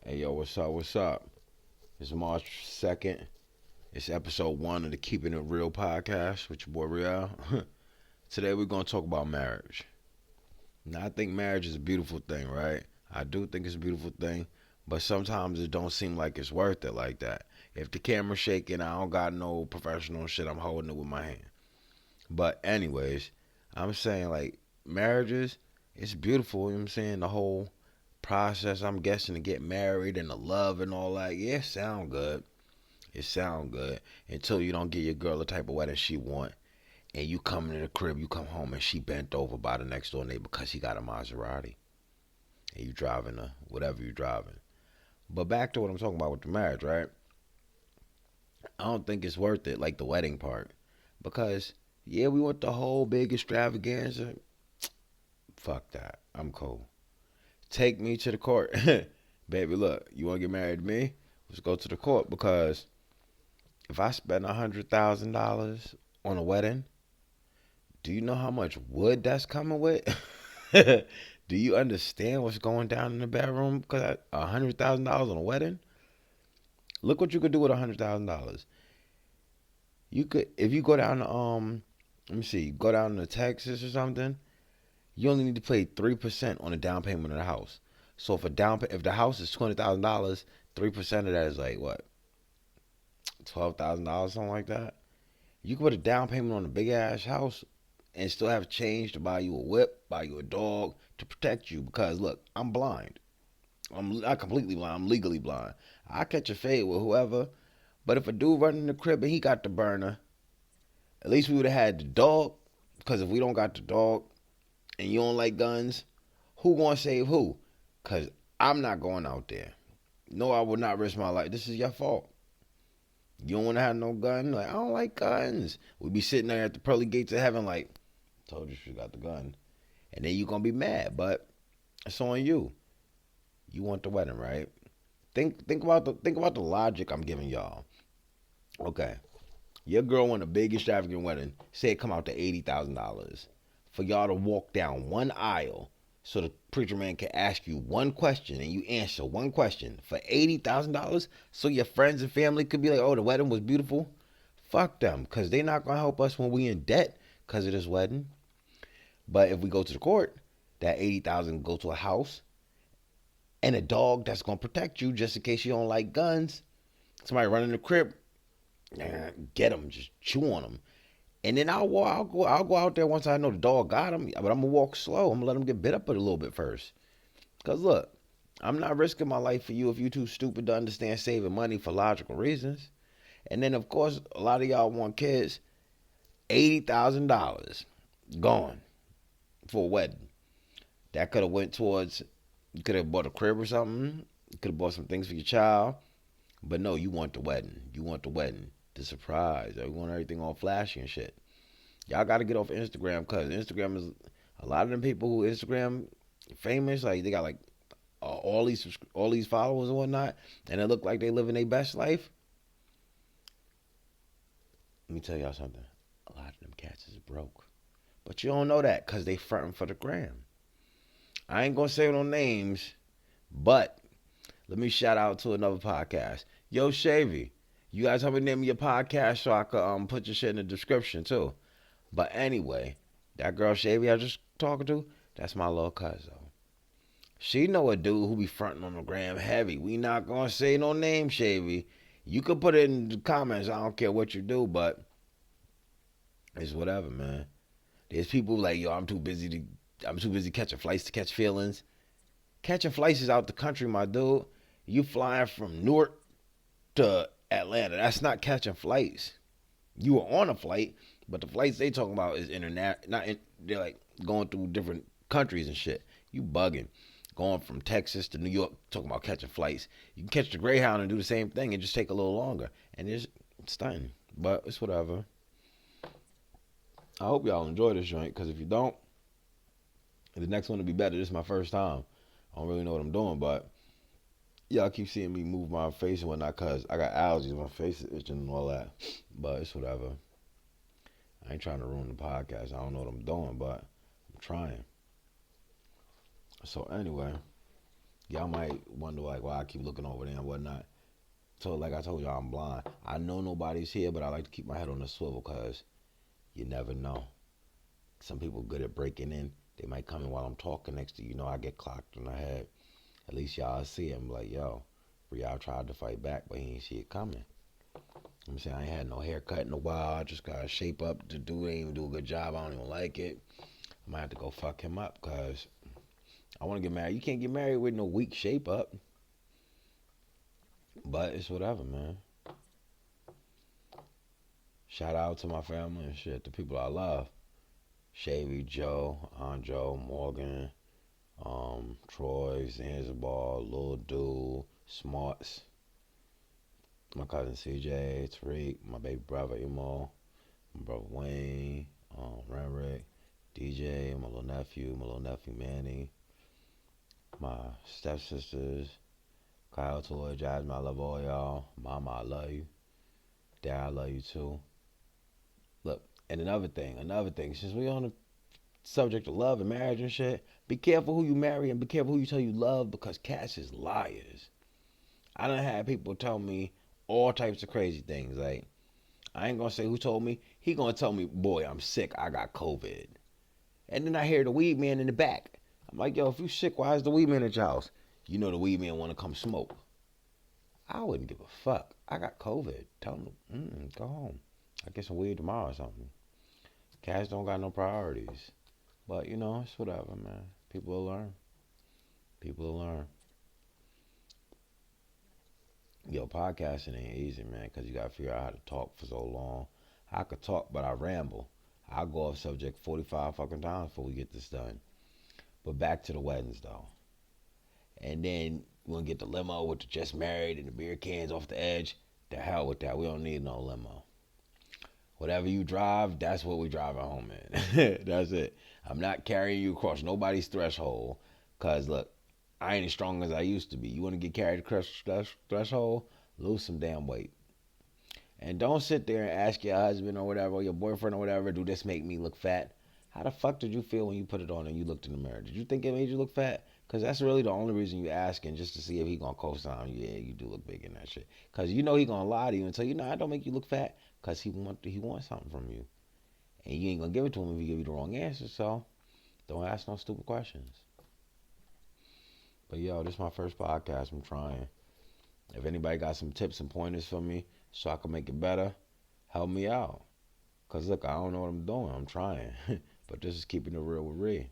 Hey yo, what's up? What's up? It's March 2nd. It's episode 1 of the Keeping It Real podcast with your boy Real. Today we're going to talk about marriage. Now, I think marriage is a beautiful thing, right? I do think it's a beautiful thing, but sometimes it don't seem like it's worth it like that. If the camera's shaking, I don't got no professional shit, I'm holding it with my hand. But anyways, I'm saying like marriages, it's beautiful, you know what I'm saying? The whole process, I'm guessing, to get married and the love and all that. Yeah, it sound good. It sound good until you don't get your girl the type of wedding she want, and you come into the crib, you come home and she bent over by the next door neighbor because he got a Maserati, and you driving a whatever you driving. But back to what I'm talking about with the marriage, right? I don't think it's worth it, like the wedding part, because yeah, we want the whole big extravaganza. Fuck that. I'm cool. Take me to the court, baby. Look, you want to get married to me? Let's go to the court because if I spend $100,000 on a wedding, do you know how much wood that's coming with? Do you understand what's going down in the bedroom? Because $100,000 on a wedding. Look what you could do with $100,000. You could, if you go down to let me see, go down to Texas or something. You only need to pay 3% on the down payment of the house. So if the house is $200,000, 3% of that is like what, $12,000, something like that. You can put a down payment on a big ass house and still have change to buy you a whip, buy you a dog to protect you. Because look, I'm blind. I'm not completely blind. I'm legally blind. I catch a fade with whoever. But if a dude running in the crib and he got the burner, at least we would have had the dog. Because if we don't got the dog and you don't like guns, who gonna save who? Because I'm not going out there. No, I would not risk my life. This is your fault. You don't want to have no gun? Like, I don't like guns. We'd be sitting there at the pearly gates of heaven like, told you she got the gun. And then you going to be mad, but it's on you. You want the wedding, right? Think about the logic I'm giving y'all. Okay. Your girl want a big extravagant wedding. Say it come out to $80,000. For y'all to walk down one aisle so the preacher man can ask you one question and you answer one question for $80,000 so your friends and family could be like, oh, the wedding was beautiful. Fuck them, because they not going to help us when we in debt because of this wedding. But if we go to the court, that 80,000 go to a house and a dog that's going to protect you just in case you don't like guns. Somebody running the crib, get them, just chew on them. And then I'll go out there once I know the dog got him, but I'm gonna walk slow. I'm gonna let him get bit up a little bit first. Cause look, I'm not risking my life for you if you too stupid to understand saving money for logical reasons. And then of course a lot of y'all want kids. $80,000 gone for a wedding. That could have went towards. You could have bought a crib or something. You could have bought some things for your child. But no, you want the wedding. You want the wedding. The surprise. You want everything all flashy and shit. Y'all got to get off Instagram because Instagram is a lot of them people who Instagram famous. Like they got like all these followers and whatnot, and it look like they living their best life. Let me tell y'all something. A lot of them cats is broke, but you don't know that because they fronting for the gram. I ain't gonna say no names, but let me shout out to another podcast. Yo, Shavy, you guys have a name of your podcast so I could put your shit in the description too. But anyway, that girl Shavy I just talking to, that's my little cousin. She know a dude who be fronting on the gram heavy. We not gonna say no name, Shavy. You could put it in the comments. I don't care what you do, but it's whatever, man. There's people like, yo, I'm too busy catching flights to catch feelings. Catching flights is out the country, my dude. You flying from Newark to Atlanta. That's not catching flights. You were on a flight, but the flights they talking about is internet. They're like going through different countries and shit. You bugging. Going from Texas to New York, talking about catching flights. You can catch the Greyhound and do the same thing and just take a little longer. And it's stunning. But it's whatever. I hope y'all enjoy this joint, because if you don't, the next one will be better. This is my first time. I don't really know what I'm doing, but y'all keep seeing me move my face and whatnot because I got allergies. My face is itching and all that. But it's whatever. I ain't trying to ruin the podcast. I don't know what I'm doing, but I'm trying. So anyway, Y'all might wonder like why I keep looking over there and whatnot. So like I told y'all, I'm blind. I know nobody's here, but I like to keep my head on the swivel because you never know. Some people good at breaking in. They might come in while I'm talking. Next to you know, I get clocked in the head. At least y'all see him like, yo, y'all tried to fight back, but he ain't see it coming. I'm saying I ain't had no haircut in a while. I just got to shape up to do. Ain't even do a good job. I don't even like it. I might have to go fuck him up because I want to get married. You can't get married with no weak shape up. But it's whatever, man. Shout out to my family and shit, the people I love. Shavy, Joe, Anjo, Morgan, Troy, Zanzibar, Lil Dude, Smarts, my cousin CJ, Tariq, my baby brother Emo, my brother Wayne, Renrick, DJ, my little nephew Manny, my stepsisters, Kyle, Toy, Jasmine, I love all y'all. Mama, I love you. Dad, I love you too. Look, and another thing, since we on the subject of love and marriage and shit, be careful who you marry and be careful who you tell you love because cats is liars. I done had people tell me all types of crazy things. Like, I ain't gonna say who told me. He gonna tell me, boy, I'm sick. I got COVID. And then I hear the weed man in the back. I'm like, yo, if you sick, why is the weed man at your house? You know the weed man wanna come smoke. I wouldn't give a fuck. I got COVID. Tell him, go home. I get some weed tomorrow or something. Cats don't got no priorities. But you know, it's whatever, man. People will learn. People will learn. Yo, podcasting ain't easy, man, because you got to figure out how to talk for so long. I could talk, but I ramble. I'll go off subject 45 fucking times before we get this done. But back to the weddings, though. And then we'll get the limo with the just married and the beer cans off the edge. The hell with that. We don't need no limo. Whatever you drive, that's what we drive at home in. That's it. I'm not carrying you across nobody's threshold. Because, look, I ain't as strong as I used to be. You want to get carried across the threshold? Lose some damn weight. And don't sit there and ask your husband or whatever, or your boyfriend or whatever, do this make me look fat? How the fuck did you feel when you put it on and you looked in the mirror? Did you think it made you look fat? Because that's really the only reason you asking, just to see if he gonna co-sign. Yeah, you do look big in that shit. Because you know he gonna lie to you and tell you, no, I don't make you look fat. Because he wants something from you, and you ain't gonna give it to him if he give you the wrong answer. So don't ask no stupid questions. But yo, this is my first podcast. I'm trying. If anybody got some tips and pointers for me so I can make it better, help me out. Cause look, I don't know what I'm doing. I'm trying, but this is keeping it real with Ree.